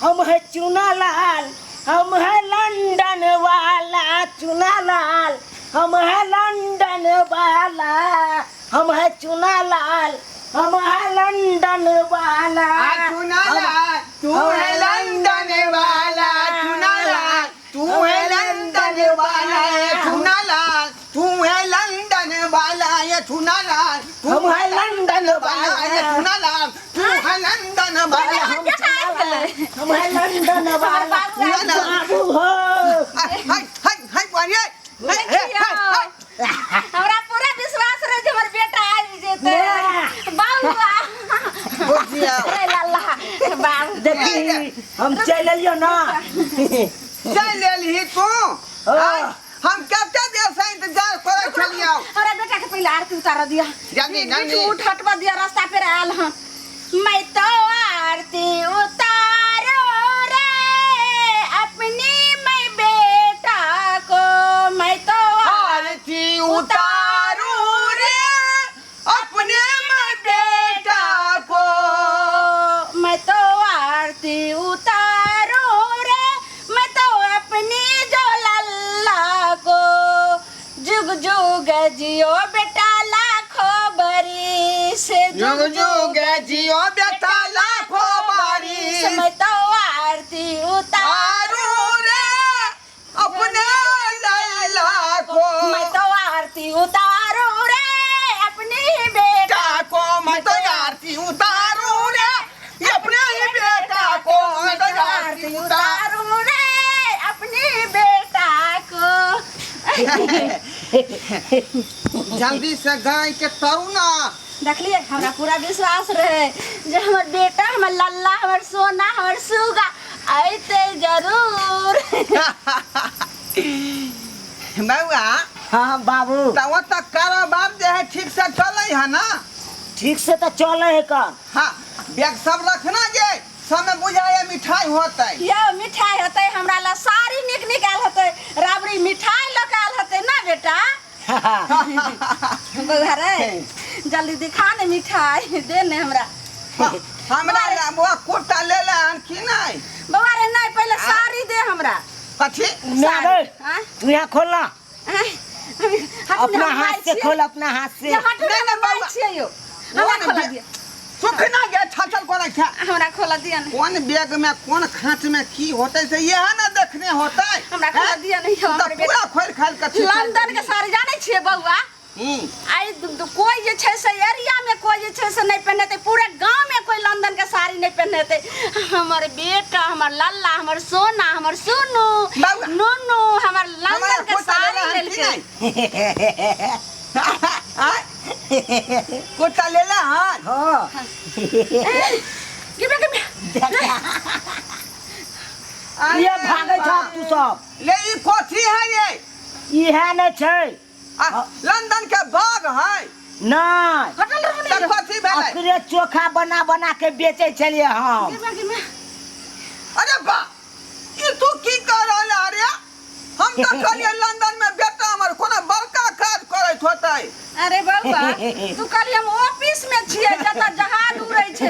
हम है चुना लाल, हम है लंदन वाला चुना लाल, हम है लंदन वाला, हम है चुना लाल, हम है लंदन वाला। चुना लाल तू है लंदन वाला, चुना लाल तू है लंदन वाला, चुना लाल तू है लंदन वाला, ये चुना लाल हम है लंदन वाला, ये चुना लाल तू है लंदन वाला, हम है लंदन वाला। बाबू हो हाय पानी हमरा पूरा विश्वास रहे जे हमर बेटा आबि जेते बाबूआ बोलिया रे लल्ला बाबू देखी हम चल लियो ना। चल लेली तू हम कब तक देर से इंतजार करे चलियो। अरे बेटा के पहले आरती उतार दिया जल्दी जल्दी उठ हटवा दिया रास्ता पे आयल हां। मैं तो आरती उतारो रे अपनी मैं बेटा को, मैं तो आरती उतारू रे अपने में बेटा को, मैं तो आरती उतारो रे मैं तो अपनी जो लल्ला को। जुग जुग जियो बेटा लाखों बरी से, जुग जुग जियो बेटा लाखों बारी, मैं तो आरती आरू रे अपने लैला को, मैं तो आरती उतारो रे अपनी बेटा बेटा को मैं तो आरती उतारू रे अपने ही बेटा को, मैं तो आरती उतारू उतारो रे अपनी बेटा को। जल्दी से गाय के तरू ना। देखलिए हमरा पूरा विश्वास रहे जे हमर बेटा हमर लल्ला हमर सोना हमर सुगा आइते जरूर। बउआ हाँ बाबू तब तक कारोबार जो है ठीक से चले है ना। ठीक से तो चले है का। हाँ बैग सब रखना जे समय बुझाए मिठाई होते। यो मिठाई होते हमरा ला सारी निक निकाल होते, राबड़ी मिठाई लकाल होते ना बेटा। बउआ रे जल्दी दिखा ने मिठाई दे ने हमरा। हमरा ला वो कुर्ता ले ले कि नहीं। बउआ रे नहीं पहले साड़ी दे हमरा। कथी ना रे हाँ? तू यहाँ खोलना, हट अपना ना, हाथ से छियै। खोल, अपना हाथ से। ये हट नहीं, ना नहीं, बाई बउआ। छियै यो। हमरा कौन खोला बे- दिया, सुख ना गया छाछल को रखा। हमरा खोला दिया ना। कौन बैग में कौन खांच में की होते से ये है ना देखने होता है। हमरा खोला दिया नहीं हो तो हमरे पूरा खोल खाल के लंदन के साड़ी जाने छियै बउआ। आई कोई जे छै से एरिया में कोई जे छै से नहीं पहनते, पूरे गांव में कोई लंदन के साड़ी नहीं पहनते। हमर बेटा हमर लल्ला हमर सोना हमर सुनु बउआ। नुनु हमर लंदन के साड़ी लेलके। कुर्ता ले ले हाँ। हाँ गिबे गिबे ये भागे था तू सब। ले ई कोठी है ये इहे ने छै लंदन के बाग है। नहीं होटल रहने तब कोठी भेले। अकरे चोखा बना बना के बेचे छलिए हम। गिबे गिबे अरे बा ये तू की कर रहला रे। हम तो कहलिए लंदन में बेटा हमर कोनो बड़का काज करैत होतै। अरे बउआ तू कहली हम ऑफिस में छियै जत जहाज उड़ै छै।